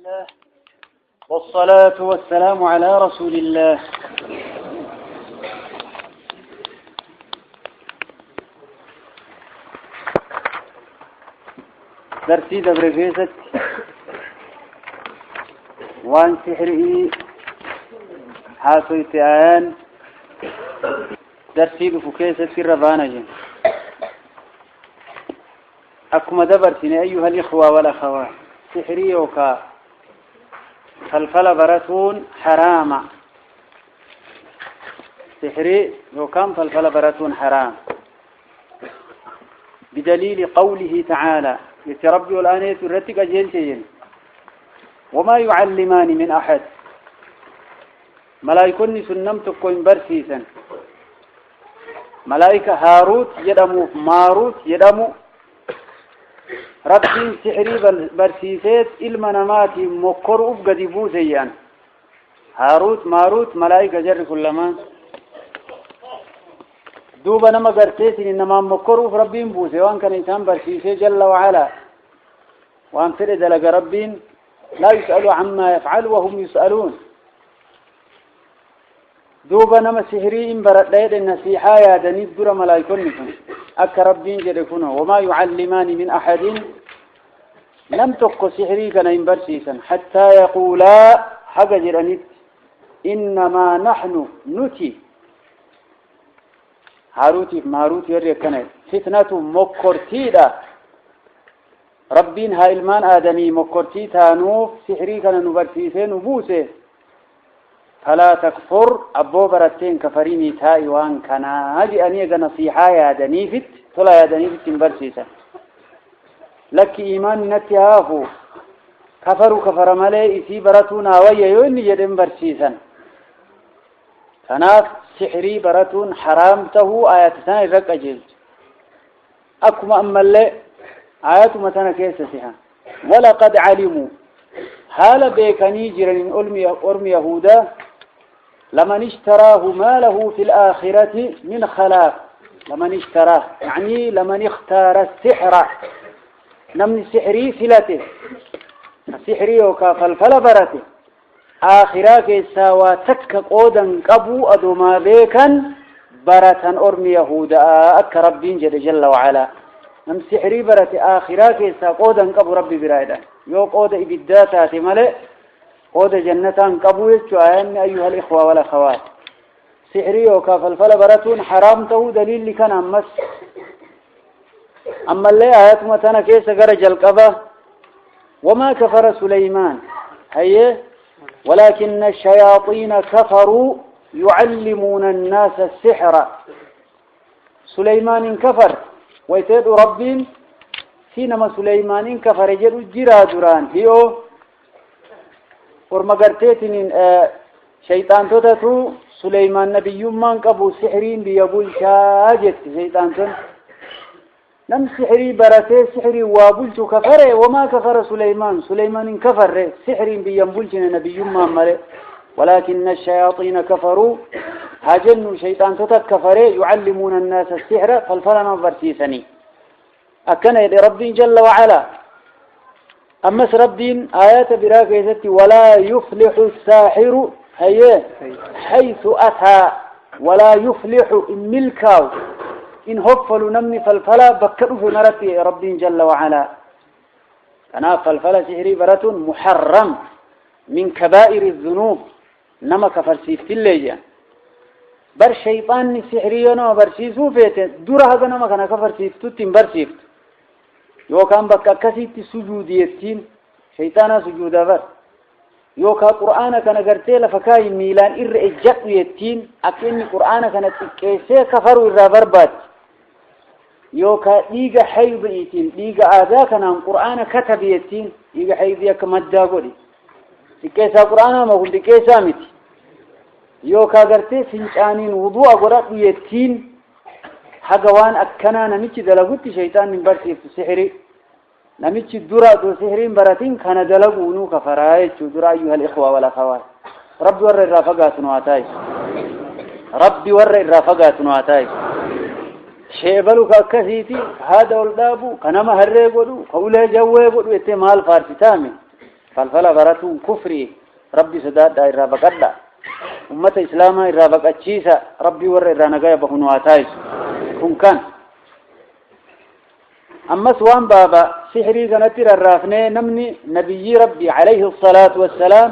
الله والصلاة والسلام على رسول الله. درسي دبر فيزت وان سحري حاسويت آيان درسي بفكيسة في الربانجين أكما دبرتني أيها الإخوة والأخوات سحري وكا فلفل براتون حراما سحري وكام فلفل براتون حرام بدليل قوله تعالى يتربي الآن يترتك أجيلتين وما يعلمان من أحد ملائكوني سنمتك كوين برسيسا ملائكة هاروت يدمو ماروت يدمو ربين سحري برسيسات المناماتي مقرؤ قدبو زيان هاروت ماروت ملائكة جر كلما دوبا نما قرتيسين إنما مقرؤ ربين بوزي وان كان إنسان برسيسي جل وعلا وان فرد لك ربين لا يسأل عما يفعل وهم يسألون دوبا نما سحري إن برد ليد النسيحة يا دنيب دور ملائكونكم أك ربين جركونه وما يعلمان من أحد لم تقو سحري كان ينبرسيسا حتى يقولا حق جرانيت إنما نحن نتي هاروتي ماروتي يريكنا فتنة مكورتيدا ربين هايلمان آدمي مكورتي تانوف سحري كان نبرسيسين وبوسه فلا تكفر أبو برتين كفريني تاي وان كان هذه أنيق نصيحة يا دنيفت طلع يا دنيفت تنبرسيسا لك إيمان نتيهافو كفروا كفر ملي إسي براتونا ويهون يدن برسيسا فناف سحري براتون حرامته آيات سنة رك أجل أكما أما اللي آيات متنا كيسسها ولقد علموا هال بيكني جرن أرمي يهودا لمن اشتراه ما له في الآخرة من خلاق لمن اشتراه يعني لمن اختار السحر نمن سحري فلته السحري وكافل فلبرته آخرا كيسا واتك قودا قبو أدوما بيكا برة أرمي يهودا أك ربين جل وعلا نم سحري برته آخرا كيسا قودا قبو ربي برايدا يو قود إبداتات ملئ قود جنتان قبوية شوائن أيها الإخوة والأخوات سحري وكافل فلبرتون حرامته دليل لكان أمس أما اللي آيات متنا كيس قرج القبة وما كفر سليمان هيه ولكن الشياطين كفروا يعلمون الناس السحر سليمان كفر ويتيد ربين سينما سليمان كفر جدو جرا دران هيو ورمقرتين شيطان تتتو سليمان نبي من قبو سحرين بيبول شاجت شيطان تن نم سحري برته سحري وابلتو كفر وما كفر سليمان كفر سحرين بيبولشن نبي من مره ولكن الشياطين كفروا هاجنوا شيطان تتكفر يعلمون الناس السحر فالفلنا برسيسني أكن يد رب جل وعلا أما ربين آيات براكيزتي ولا يفلح الساحر هيه حيث أتى ولا يفلح الملكاو إن هفلوا نمني فالفلا بكروا في مرتي رب جل وعلا أنا فالفلا سحري برة محرم من كبائر الذنوب نما كفر سيفت الليجة بر شيطان سحرينا برسيسو فيت دورها نما كان كفر سيفتو تنبر سيفت يوكان بكا كسيت سجوديتين شيطانا سجودا بر يوكا قرآن كان قرتي لفكاي ميلان إر إجاق يتين أكيني قرآن كان كيسي كفروا إذا بربات يوكا إيغا حيض يتين إيغا آذا كان قرآن كتب يتين إيغا حيض يك مدى قولي كيسا قرآن ما قلت كيسا متي يوكا قرتي سنشانين وضوء قرآن يتين حقوان أكنا نميتش دلقوت شيطان من برسي في السحري نميتش الدرا دو سحرين براتين كان دلقونو كفرايش درا أيها الإخوة والأخوات ربي ور الرافقات نواتاي ربي ور الرافقات نواتاي شيبلو كاكسيتي هذا والدابو كنما هرّي قدو قوله جوه قدو اتمال فارسي تامي فالفلا براتون كفري ربي سداد إرى بقدا أمة إسلام إرى بقتشيسا ربي ور إرى نقايا بخنو آتايس كن كان أما سوان بابا سحري كانتر الرافنة نمني نبي ربي عليه الصلاة والسلام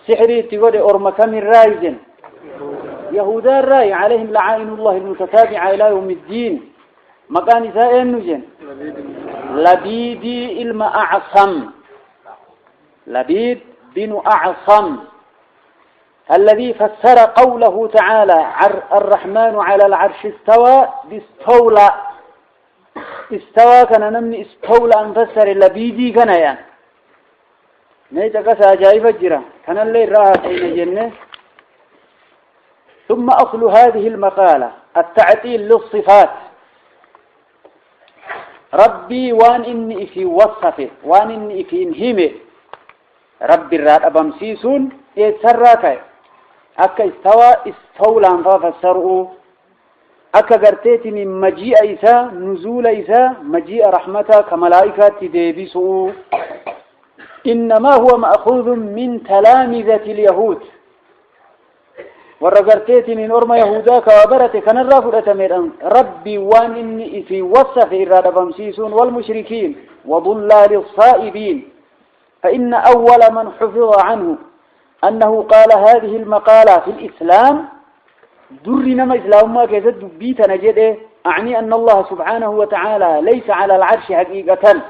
سحري تقول أرمكا من رايزن يهودا الراي عليهم لعائن الله المتتابعة إلى يوم الدين مكان سائل نجن لبيدي إلما أعصم لبيد بن أعصم الذي فسر قوله تعالى الرحمن على العرش استوى باستولى استوى كان نمني استولى انفسر لبيدي كان يعني نيجا قصة جايفة جرا كان اللي راها حين جنة ثم أصل هذه المقالة التعطيل للصفات ربي وان إني في وصفه وان إني في انهمه ربي الراد أبمسيسون يتسراك أكا استولى انفسره أكا قرتيت من مجيء إيسا نزول إيسا مجيء رحمتا كملائكة تديبسوا إنما هو مأخوذ من تلامذة اليهود ورقرتيت من أرم يهودا كوابرت كان الرافضة ميران ربي وان إني في وصف إرادة بمسيسون والمشركين وضلال الصائبين فإن أول من حفظ عنه أنه قال هذه المقالة في الإسلام درنا ما إسلام ما كيزد بيتنا جده أعني أن الله سبحانه وتعالى ليس على العرش حقيقة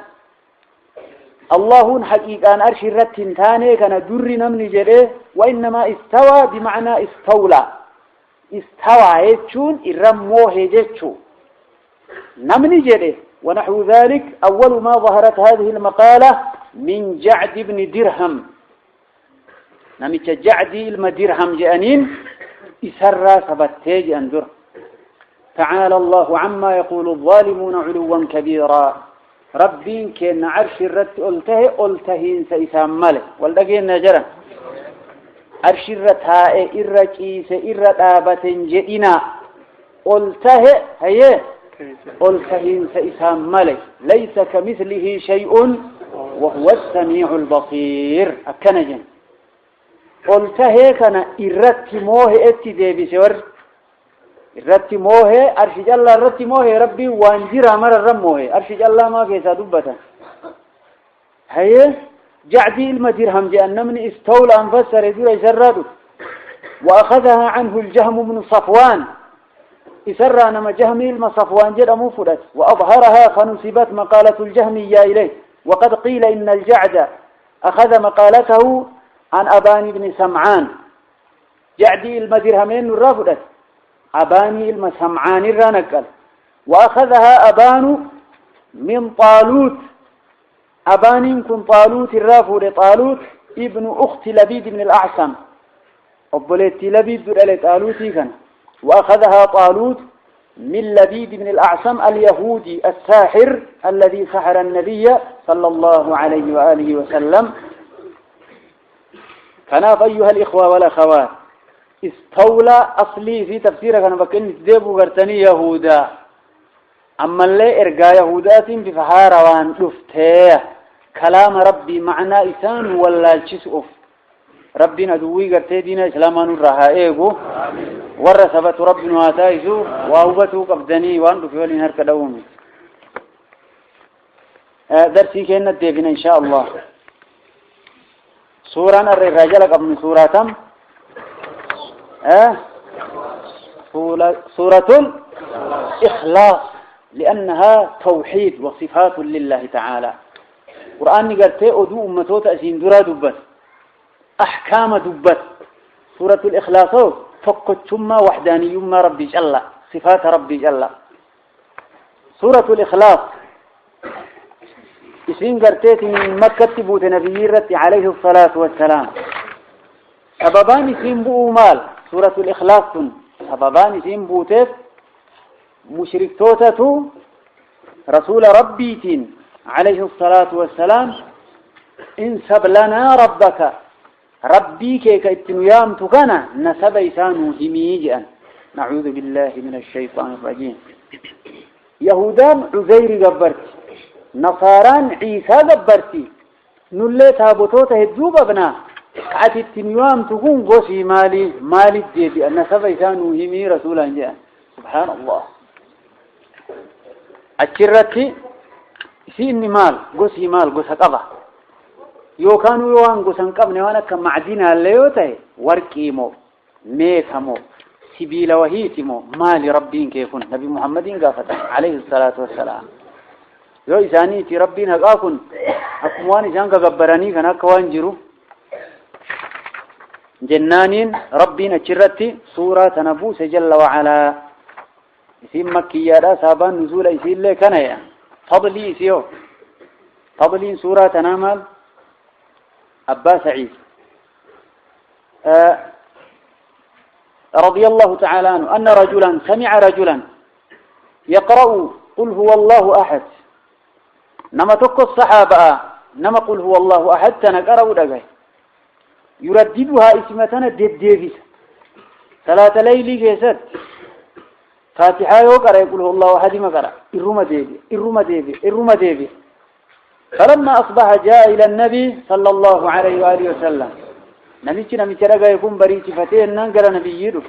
الله حقيقة أن أرش الرتين تاني كان درنا من جده وإنما استوى بمعنى استولى استوى يتشون إرموه يجتشو نمن جده ونحو ذلك أول ما ظهرت هذه المقالة من جعد بن درهم نمت جعد المدرهم جانين إسرى سبتيج أنذر تعالى الله عما يقول الظالمون علوا كبيرا ربين كن عرش الرت ألتهين سيسام ماله والدقين نجرا عرش الرت هاء إرقيس إرقابة جئنا ألته هي ألتهين سيسام ماله ليس كمثله شيء وهو السميع البصير أكنجن ألته كان إرتموه اتدابسور إرتموه أرشج الله إرتموه ربي وانجر أمر الرموه أرشج الله ما كيسا دبتا هي جعدي المدرهم جأن من استولى أنفسر يدور يسرده وأخذها عنه الجهم من صفوان يسرى نما جهمي المصفوان جد مفرد وأظهرها فنسبت مقالة الجهمية إليه وقد قيل إن الجعد أخذ مقالته عن أباني بن سمعان جعدي المدرهمين الرافدت أباني المسمعان الرانقل وأخذها أبان من طالوت أباني كن طالوت الرافد طالوت ابن أخت لبيد بن الأعصم أبوليت لبيد بن طالوتي كان وأخذها طالوت من لبيد بن الأعصم اليهودي الساحر الذي سحر النبي صلى الله عليه وآله وسلم كناف أيها الإخوة والأخوات استولى أصلي في تفسيرك أنا بكن ديبو غرتني يهودا أما اللي إرقى يهودات بفهار وان لفتيه كلام ربي معنى إسان ولا الجسؤف ربنا دوي غرتي دينا إسلامان الرهائيقو ورثبت ربنا واتايزو وأوبتو قبدني وان رفيولي نهرك دومي درسي كينا الديبنا إن شاء الله سورة الرجال قبل سورة سورة الإخلاص لأنها توحيد وصفات لله تعالى قرآن قالت أدو أمتو تأسين درا دبت أحكام دبت سورة الإخلاص فقط ثم وحداني ما ربي جل صفات ربي جل سورة الإخلاص اسم قرتيت من مكة بوت نبي رتي عليه الصلاة والسلام سببان اسم بؤو مال سورة الإخلاص سببان اسم بوتت مشرك توتتو رسول ربيتين عليه الصلاة والسلام انسب لنا ربك ربي كيك اتنيام تكنا نسب إسانه هميجا نعوذ بالله من الشيطان الرجيم يهودان عزير قبرت نصاران عيسى قبرتي نلّي تابوتوتا هدوب ابنا كعتي التنيوام تكون قوسي مالي دي بأن سبيسانو همي رسولا جاء سبحان الله أجرتي سيني مال قوسي مال قوسا قضا يوكانو يوان قوسا قبني وانا كمعدينها اللي يوتي وركيمو ميكمو سبيل وهيتمو مال ربين كيفون نبي محمد قافتا عليه الصلاة والسلام يو إسانيتي ربين هقاكن أكوان إسان قبراني كان أكوان جرو جنانين ربنا أجرتي سورة نبوس جل وعلا اسم مكية لا سابان نزول اسم الله كان يا فضلي اسيو فضلي سورة تنامل أبا سعيد رضي الله تعالى عنه أن رجلا سمع رجلا يقرأ قل هو الله أحد نما تقو الصحابة نما قل هو الله أحد تنقرأ دقائق يرددها اسمتنا ديبس ثلاث ليلي جيسد فاتحة يقرأ يقول هو الله أحد ما قرأ إرم ديبي فلما أصبح جاء إلى النبي صلى الله عليه وآله وسلم نبينا مترقى يكون بريد فتين ننقر نبي يدف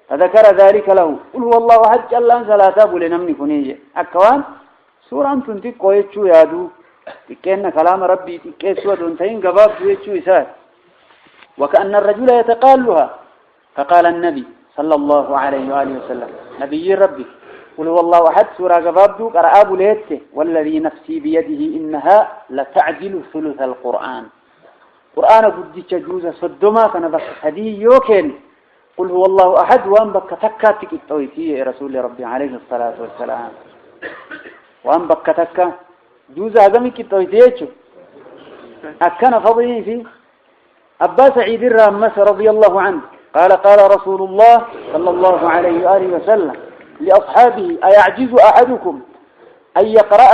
فذكر ذلك له قل هو الله أحد جل أن ثلاثة لنمني كنيجي أكوان سورة أنتم تقوى يتشو يادو تكينا كلام ربي تكيس ودونتين قباب يتشو يساد وكأن الرجل يتقالها فقال النبي صلى الله عليه وآله وسلم نبي ربي قل هو الله أحد سورة قبابدو قرآب ليته والذي نفسي بيده إنها لتعدل ثلث القرآن قرآن قدتش جوزة صدما فنبخ هديه يوكين قل هو الله أحد وان بك تكاتك التويتية رسول ربي عليه الصلاة والسلام وان بك تكا جوزة هدمك التويتية أكنا فضلين فيه أبا سعيد الرامس رضي الله عنه قال رسول الله صلى الله عليه وآله وسلم لأصحابه أيعجز أحدكم أن يقرأ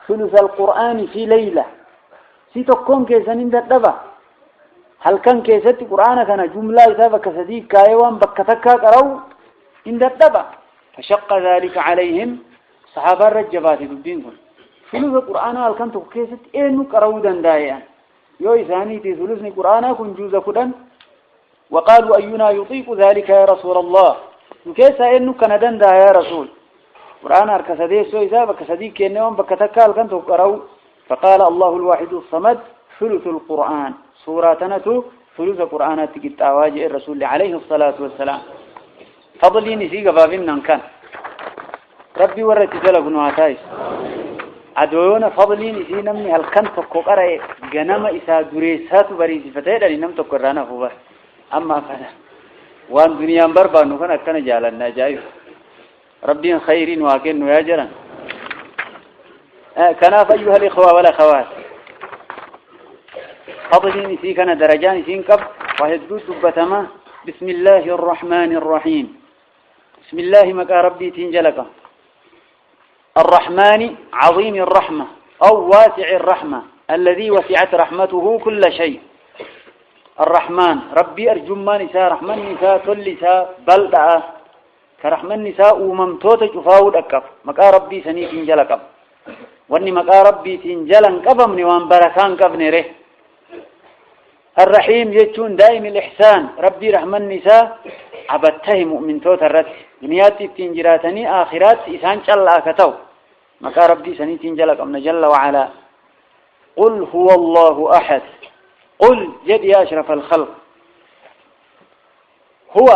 ثلث القرآن في ليلة سيتكون كيسان عند الدبا هل كان كيسات القرآن كان جملة إذا كسديك كايوان بكتكا قرأوا عند الدبا فشق ذلك عليهم صحابة الرجبات بالدين ثلث القرآن هل كان كيسات إنو قرأوا دندايا يو إساني ثلثني قرآن كن جوزة كدن وقالوا أينا يطيق ذلك يا رسول الله وكيسا إنو كندن دا يا رسول قرآن أركسدي سو إذا بكسدي كينيوم بكتكال كنتو قرأوا فقال الله الواحد الصمد ثلث القرآن سورة تنتو ثلث القرآن تقيت أواجئ الرسول عليه الصلاة والسلام فضلي نسيق بابنا كان ربي ورتي تلق نواتايس عدونا فضلي نسي نمني هل كنتو قرأ جنم إسا دريسات بريسي فتايدا نمتو قرانا فوبا أما فانا وان دنيا بربا نفنا كان جالنا جايف ربي خيرين واكن يا جران كناف أيها الإخوة والأخوات فضلين في كان درجان سينكب وهدوت بتما بسم الله الرحمن الرحيم بسم الله مكا ربي تنجلك الرحمن عظيم الرحمة أو واسع الرحمة الذي وسعت رحمته كل شيء الرحمن ربي أرجمان نساء رحمن نساء تل نساء بلدعة كرحمن نساء وممتوت جفاود أكف مكا ربي سني تنجلكب واني مكا ربي تنجلن كبمني وان بركان كبني ره الرحيم يجون دائم الإحسان ربي رحمن نساء عبدته مؤمن توت الرد دنياتي تنجراتني آخرات إسان شل آكتو مكا ربي سني تنجلك أمن جل وعلا قل هو الله أحد قل جد يا أشرف الخلق هو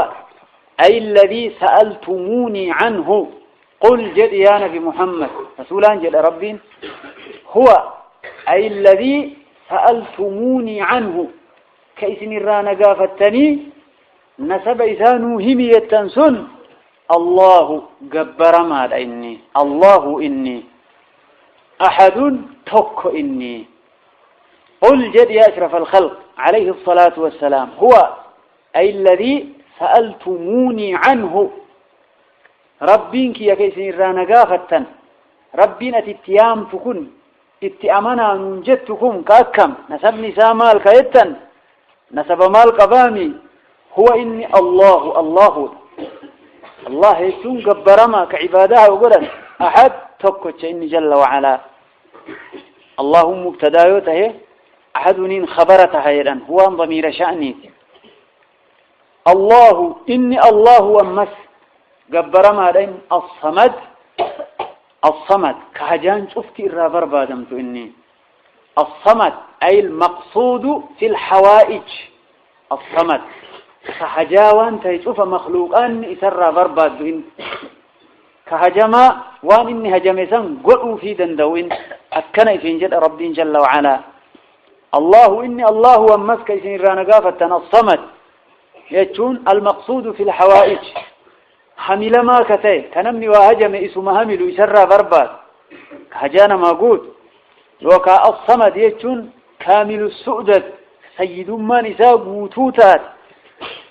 أي الذي سألتموني عنه قل جد يا نبي محمد رسولان جد ربين هو أي الذي سألتموني عنه كيسن الرانا قافتني نسب إسانو همية سن الله قبر ماذا إني الله إني أحد تك إني قل جد يا أشرف الخلق عليه الصلاة والسلام هو أي الذي سألتموني عنه ربينك يا كيسن الرانا قافتن ربين أتتيام تكون اتأمنا ننجدتكم كأكم نسب نساء مال كيتن نسب مال قبامي هو إني الله الله يتون قبرما كعبادها وقولا أحد تكوش إني جل وعلا اللهم مبتدايوته أحدنين خبرتها أيضا هو ضمير شأني الله إني الله ومس جبر ما دين الصمد الصمد كهجان شفت الرابر بادمت إني الصمد أي المقصود في الحوائج الصمد كهجاوان تيشوف مخلوقان إسر برباد إن كهجما وان إني هجمسان قلوا في دندوين أكنا في جد ربي جل وعلا الله إني الله ومسك إسن رانقافة الصمد يجون المقصود في الحوائج حمل ما كتاي كنمني وهجم اسم همل يسر برباد هجانا ما قول وكا الصمد يجون كامل السؤدد سيد ما نساء وتوتات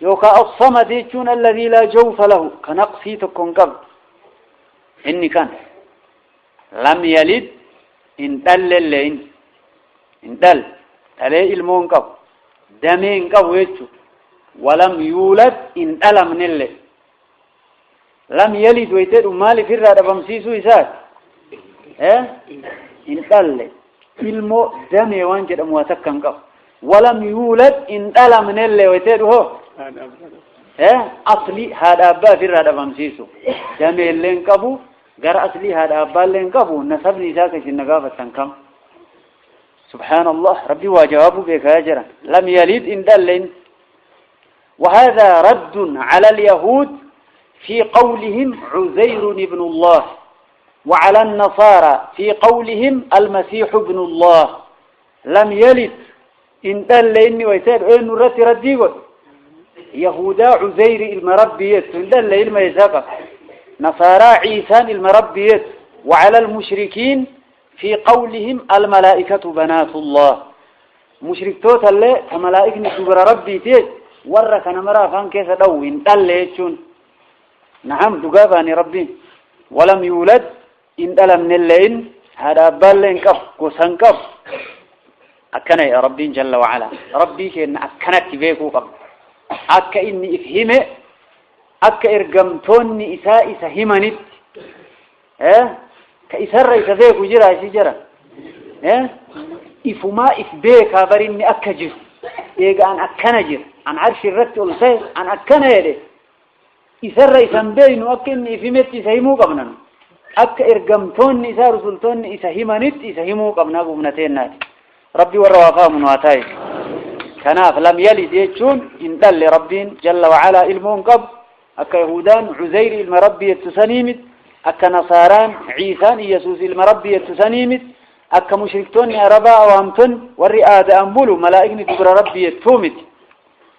وكا الصمد يجون الذي لا جوف له كنقصي تكون قبل إني كان لم يلد إن دل اللين إن دل عليه المون قبل دمين قبل يجو ولم يولد إن ألم نل لم يلد ويتد مالي في الرادة بمسيسو إساك إن دل المو دمي وانجد أمواتك كان قبل ولم يولد إن ألم نل ويتد هو أصلي هذا أبا في الرادة بمسيسو دمي اللين قبل قال أصلي هذا أبا اللين قبل نسبني إساك جنقافة تنكم سبحان الله ربي وجوابه بك هاجرا لم يلد إن دل وهذا رد على اليهود في قولهم عزير ابن الله وعلى النصارى في قولهم المسيح ابن الله لم يلد إن دل إني ويسير إن رديقون يهودا عزير المربيت إن دل إلما يساقف نصارى عيسان المربيت وعلى المشركين في قولهم الملائكة بنات الله مشرك توتال كملائكة نسبر ربي تيج ورك نمرا فان كيس دوين دل يجون نعم دقاباني ربي ولم يولد إن دلم نلين هذا بالين كف قسن كف أكنا يا ربي جل وعلا ربي كأن أكنت بيكو قبل أك إني إفهمه أك إرقمتوني إساء إسهمني كإسر إسبيك وجرى شجرة إفما إفبيك هبرني أكجر إيجا أن أكنجر أن عرش الرت والسيف أن أكنا يده إسر إسنبين وأكني إفمت إسهمو قبنا أك إرقمتون إسار سلطون إسهمنت إسهمو قبنا قبنتين نات ربي والروافا من واتاي كناف لم يلد يجون إن دل ربين جل وعلا إلمون قب أك يهودان عزير المربي التسنيمت أك نصاران عيسان يسوس المربي التسنيمت أك مشركتون أربا وامتن والرئاد أنبولو ملائكني تبر ربي التومت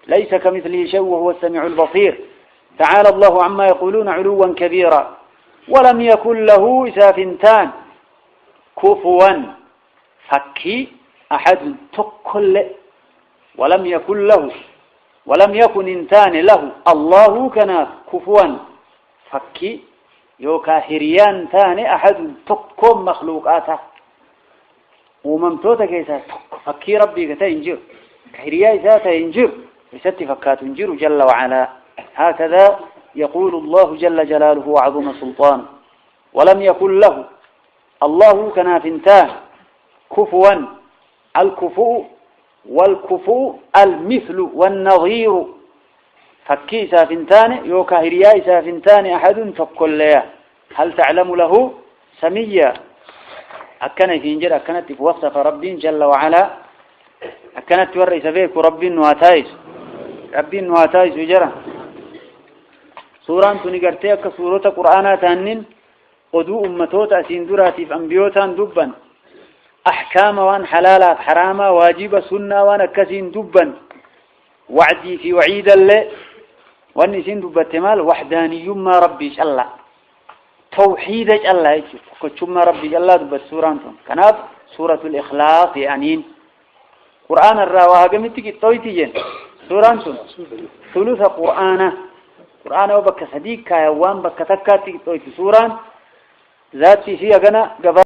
ليس كمثله شيء وهو السميع البصير تعالى الله عما يقولون علوا كبيرا ولم يكن له إسافنتان كفوا فكي أحد تقل ولم يكن انتان له الله كان كفوا فكي يوكا هريان ثاني أحد تقوم مخلوقاته وممتوتا كيسا فكي ربي كتا ينجر كهرياء ذاتا ينجر بست فكات ينجر جل وعلا هكذا يقول الله جل جلاله وعظم سلطانه ولم يكن له الله كنافنتان كفوا الكفو والكفو المثل والنظير فكي سافنتان يوكا هرياء سافنتان أحد فكليا هل تعلم له سميا أكنت ينجر أكنت وصف ربي جل وعلا أكنت ورئيس بيك ربي نواتايس وجرى سوران تنقرتيك سورة قرآن تانين قدو أمتوت أسين دراتي في أنبيوتان دبا أحكام وان حلالات حراما واجب سنة وان أكسين دبا وعدي في وعيد الله وان سين دبا تمال وحداني ما ربي الله توحيدك الله كتشم ربي الله دبا سوران كانت سورة الإخلاص يعني قرآن الرواها قمتك الطويتين سوران ثلث قرآن وبك صديق كايوان بك تكاتي الطويت سوران ذاتي فيها قنا